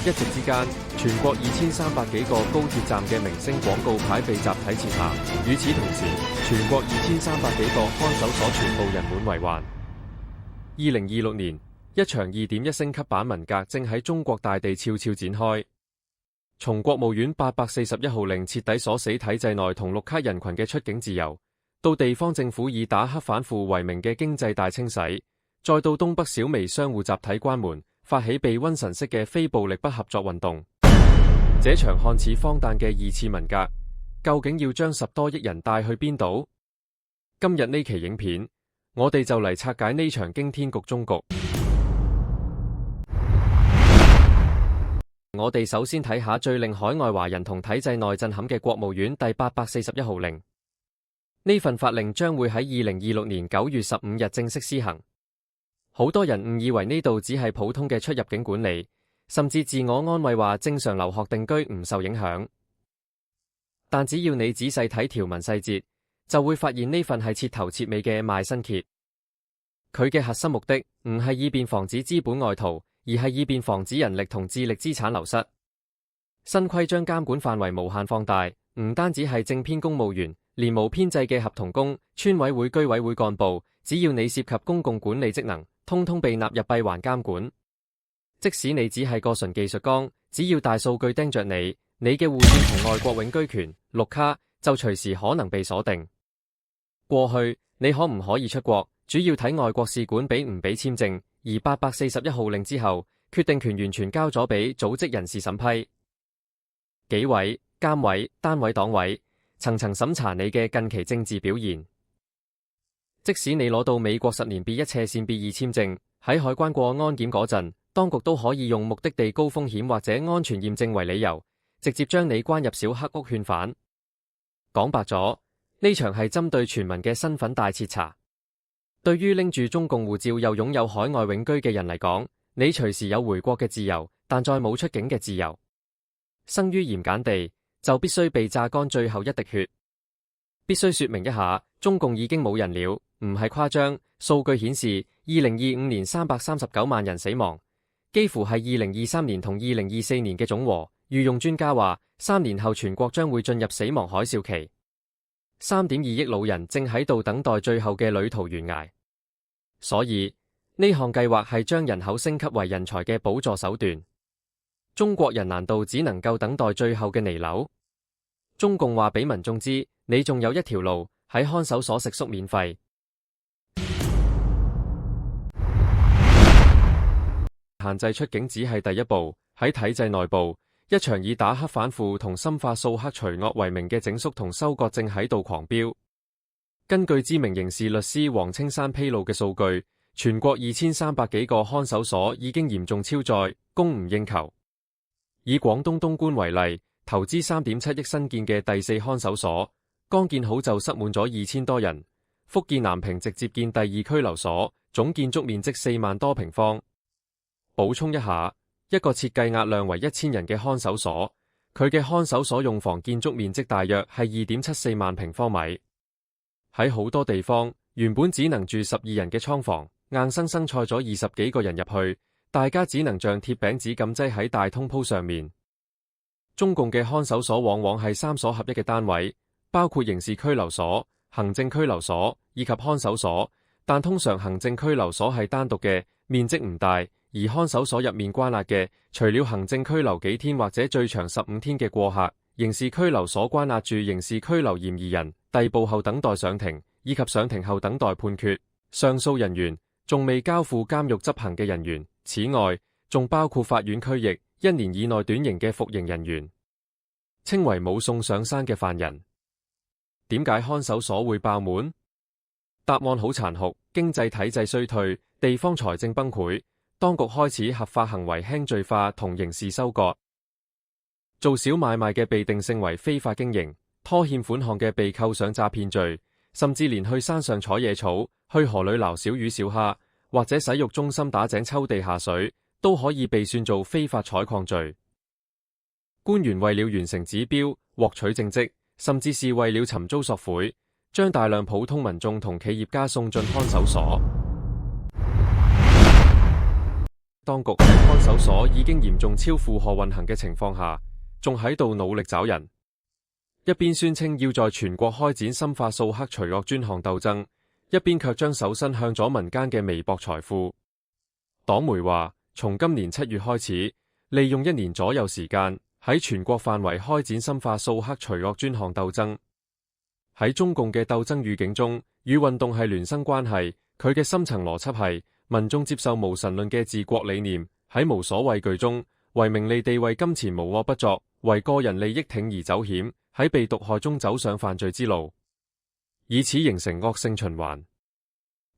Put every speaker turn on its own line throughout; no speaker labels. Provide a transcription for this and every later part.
一夕之間，全國2300幾個高鐵站嘅明星廣告牌被集體撤下。與此同時，全國2300幾個看守所全部人滿為患。2026年，一場2.1星級版文革正喺中國大地悄悄展開。從國務院841號令徹底鎖死體制內同綠卡人群嘅出境自由，到地方政府以打黑反腐為名嘅經濟大清洗，再到東北小微商戶集體關門，發起避瘟神式嘅非暴力不合作運動。這場看似荒誕嘅2次文革，究竟要將10多億人帶去邊度？今日呢期影片，我哋就嚟拆解呢場驚天局中局。我哋首先睇下最令海外華人同體制內震撼嘅國務院第841號令。呢份法令將會喺2026年9月15日正式施行。好多人誤以為呢度只係普通嘅出入境管理，甚至自我安慰話正常留學定居唔受影響。但只要你仔細睇條文細節，就會發現呢份係徹頭徹尾嘅賣新揭。佢嘅核心目的唔係以便防止資本外逃，而係以便防止人力同智力資產流失。新規將監管範圍無限放大，唔單止係正編公務員，連無編制嘅合同工、村委會、居委會幹部，只要你涉及公共管理職能，通通被納入閉環監管。即使你只係個純技術崗，只要大數據盯着你，你嘅護照同外國永居權、綠卡就隨時可能被鎖定。過去你可唔可以出國，主要睇外國使館俾唔俾簽證，而841號令之後，決定權完全交咗俾組織人事審批。紀委、監委、單位黨委層層審查你嘅近期政治表現。即使你攞到美國10年 B1 斜線 B2 簽證，喺海關過安檢嗰陣，當局都可以用目的地高風險或者安全驗證為理由，直接將你關入小黑屋勸返。講白咗，呢場係針對全民嘅身份大徹查。對於拎住中共護照又擁有海外永居嘅人嚟講，你隨時有回國嘅自由，但再冇出境嘅自由。生於鹽鹼地，就必須被榨乾最後一滴血。必須說明一下，中共已經冇人了，唔係誇張。數據顯示，2025年339萬人死亡，幾乎係2023年同2024年嘅總和。御用專家話，3年後全國將會進入死亡海嘯期。3.2億老人正喺度等待最後嘅旅途懸崖。所以呢項計劃係將人口升級為人才嘅補助手段。中國人難道只能夠等待最後嘅彌留？中共話俾民眾知，你仲有一條路，喺看守所食宿免費。限制出境只係第一步，喺體制內部，一場以打黑反腐同深化掃黑除惡為名嘅整肅同收割正喺度狂飆。根據知名刑事律師黃青山披露嘅數據，全國2300幾個看守所已經嚴重超載，供唔應求。以廣東東莞為例，投資3.7億新建嘅第4看守所，剛建好就塞滿咗2000多人。福建南平直接建第2拘留所，總建築面積4萬多平方。補充一下，一個設計壓量為1000人嘅看守所，佢嘅看守所用房建築面積大約係2.74萬平方米。喺好多地方，原本只能住12人嘅倉房，硬生生塞咗20幾個人入去，大家只能像鐵餅紙咁擠喺大通鋪上面。中共嘅看守所往往係3所合一嘅單位，包括刑事拘留所、行政拘留所以及看守所，但通常行政拘留所係單獨嘅，面積唔大，而看守所入面關押嘅，除了行政拘留幾天或者最長15天嘅過客，刑事拘留所關押住刑事拘留嫌疑人，逮捕後等待上庭，以及上庭後等待判決。上訴人員仲未交付監獄執行嘅人員，此外仲包括法院區域1年以內短刑嘅服刑人員，稱為冇送上山嘅犯人。點解看守所會爆滿？答案好殘酷，經濟體制衰退，地方財政崩潰，當局開始合法行為輕罪化同刑事收割。做小買賣嘅被定性為非法經營，拖欠款項嘅被扣上詐騙罪，甚至連去山上採野草、去河裏撈小魚小蝦，或者洗浴中心打井抽地下水，都可以被算做非法採礦罪。官員為了完成指標、獲取政績，甚至是為了尋租索賄，將大量普通民眾同企業家送進看守所。當局喺看守所已經嚴重超負荷運行嘅情況下，仲喺度努力找人，一邊宣稱要在全國開展深化掃黑除惡專項鬥爭，一邊卻將手伸向咗民間嘅微薄財富。黨媒話，從今年7月開始，利用1年左右時間，喺全國範圍開展深化掃黑除惡專項鬥爭。喺中共嘅鬥爭語境中，與運動係聯生關係，佢嘅深層邏輯係民眾接受無神論嘅治國理念，喺無所畏懼中，為名利地位金錢無惡不作，為個人利益鋌而走險，喺被毒害中走上犯罪之路，以此形成惡性循環。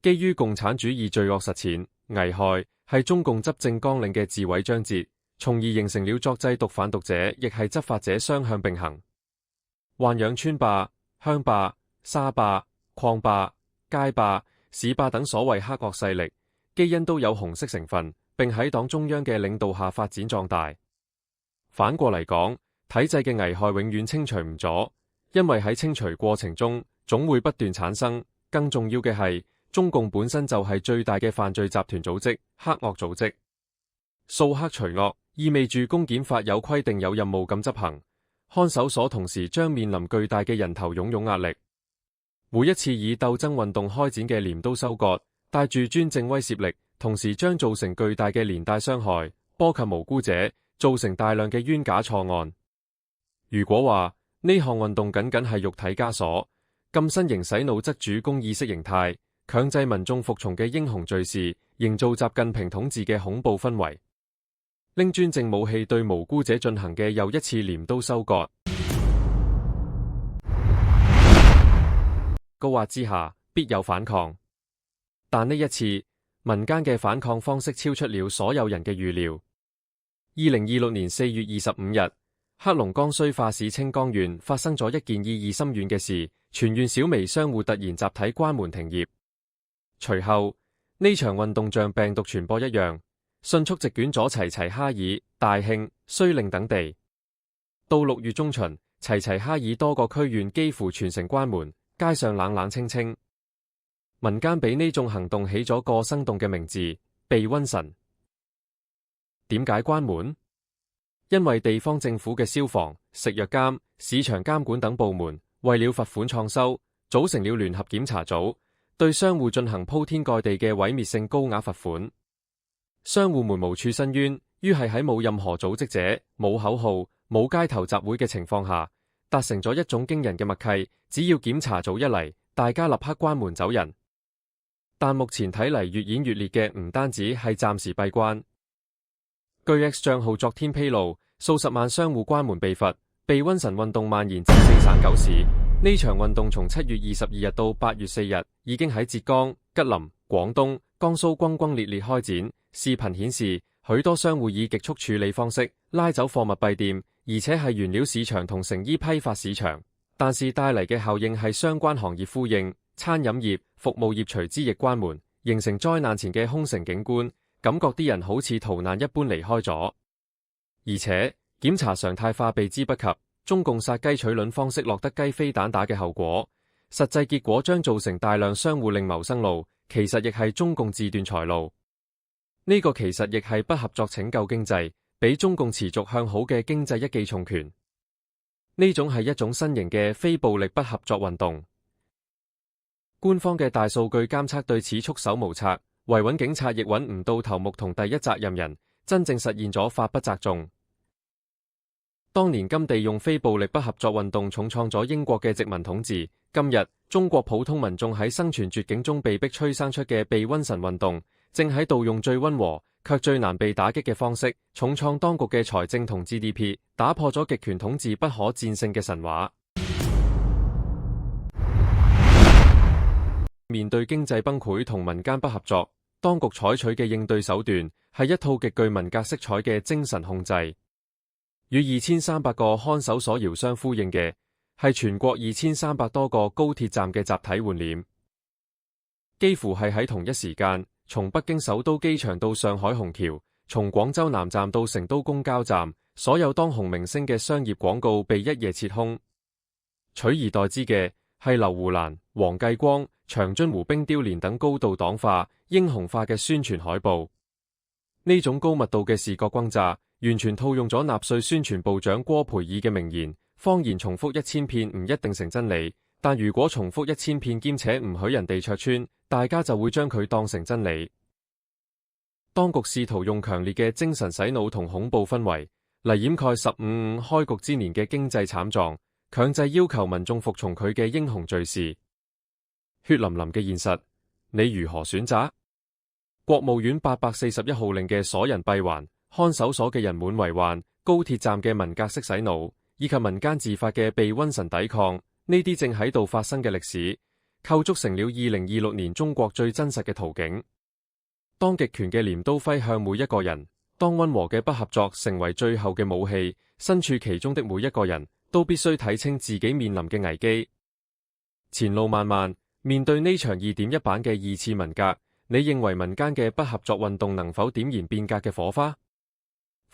基於共產主義罪惡實踐，危害係中共執政綱領嘅自毀章節，從而形成了作製毒販毒者亦係執法者雙向並行。豢養村霸、鄉霸、沙霸、礦霸、街霸、市霸等所謂黑惡勢力，基因都有紅色成分，並喺黨中央嘅領導下發展壯大。反過嚟講，體制嘅危害永遠清除唔咗，因為喺清除過程中總會不斷產生。更重要嘅係，中共本身就係最大嘅犯罪集團組織、黑惡組織。掃黑除惡意味住公檢法有規定有任務咁執行，看守所同時將面臨巨大嘅人頭湧湧壓力。每一次以鬥爭運動開展嘅鐮刀收割，帶住專政威懾力，同時將造成巨大嘅連帶傷害，波及無辜者，造成大量嘅冤假錯案。如果話呢項運動僅僅係肉體枷鎖，禁身形洗腦則主攻意識形態，強制民眾服從嘅英雄敘事，營造習近平統治嘅恐怖氛圍，拎專政武器對無辜者進行嘅又一次鐮刀收割。高壓之下必有反抗，但呢一次民間嘅反抗方式超出了所有人嘅預料。2026年4月25日，黑龍江綏化市清江縣發生咗一件意義深遠嘅事，全縣小微商戶突然集體關門停業。隨後呢場運動像病毒傳播一樣，迅速席捲咗齊齊哈爾、大慶、綏陵等地。到6月中旬，齊齊哈爾多個區縣幾乎全城關門，街上冷冷清清。民間俾呢種行動起咗個生動嘅名字——避瘟神。點解關門？因為地方政府嘅消防、食藥監、市場監管等部門為了罰款創收，組成了聯合檢查組，對商戶進行鋪天蓋地嘅毀滅性高額罰款。商戶們無處申冤，於係喺冇任何組織者、冇口號、冇街頭集會嘅情況下，達成咗一種驚人嘅默契，只要檢查組一嚟，大家立刻關門走人。但目前睇嚟越演越烈嘅唔單止係暫時閉關。據 X 賬號昨天披露，數十萬商戶關門被罰，避瘟神運動蔓延至4省9市。呢場運動從7月22日到8月4日，已經喺浙江、吉林、廣東、江蘇轟轟烈烈開展。視頻顯示，許多商戶以極速處理方式拉走貨物閉店，而且係原料市場同成衣批發市場。但是帶嚟嘅效應係相關行業呼應，餐飲業、服務業隨之亦關門，形成災難前嘅空城景觀，感覺啲人好似逃難一般離開咗。而且檢查常態化避之不及，中共殺雞取卵方式落得雞飛蛋打嘅後果，實際結果將造成大量商戶另謀生路，其實亦係中共自斷財路。呢個其實亦係不合作拯救經濟，俾中共持續向好嘅經濟一記重拳。呢種係一種新型嘅非暴力不合作運動。官方嘅大數據監測對此束手無策，維穩警察亦揾唔到頭目同第一責任人，真正實現咗法不責眾。當年甘地用非暴力不合作運動重創咗英國嘅殖民統治，今日中國普通民眾喺生存絕境中被迫催生出嘅避瘟神運動，正喺度用最溫和卻最難被打擊嘅方式，重創當局嘅財政同 GDP， 打破咗極權統治不可戰勝嘅神話。面對經濟崩潰同民間不合作，當局採取嘅應對手段係一套極具文革色彩嘅精神控制。與2300個看守所遙相呼應嘅係全國2300多個高鐵站嘅集體換臉，幾乎係喺同一時間，從北京首都機場到上海虹橋，從廣州南站到成都公交站，所有當紅明星嘅商業廣告被一夜撤空，取而代之嘅係劉胡蘭、黃繼光、長津湖冰雕連等高度黨化、英雄化嘅宣傳海報。呢種高密度嘅視覺轟炸，完全套用咗納粹宣傳部長戈培爾嘅名言：謊言重複1000遍唔一定成真理，但如果重複1000遍兼且唔許人哋戳穿，大家就會將佢當成真理。當局試圖用強烈嘅精神洗腦同恐怖氛圍嚟掩蓋15開局之年嘅經濟慘狀，強制要求民眾服從佢嘅英雄敘事。血淋淋嘅現實，你如何選擇？國務院841號令嘅鎖人閉環、看守所嘅人滿為患、高鐵站嘅文革式洗腦，以及民間自發嘅被瘟神抵抗，呢啲正喺度發生嘅歷史，構築成了2026年中國最真實嘅圖景。當極權嘅鐮刀揮向每一個人，當溫和嘅不合作成為最後嘅武器，身處其中的每一個人都必須睇清自己面臨嘅危機。前路漫漫，面對呢場2.1版嘅2次文革，你認為民間嘅不合作運動能否點燃變革嘅火花？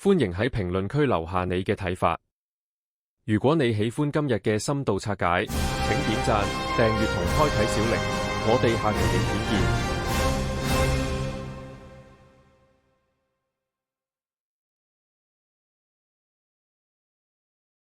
歡迎喺評論區留下你嘅睇法。如果你喜歡今日嘅深度拆解，請點讚、訂閱同開啟小鈴。我哋下期影片見。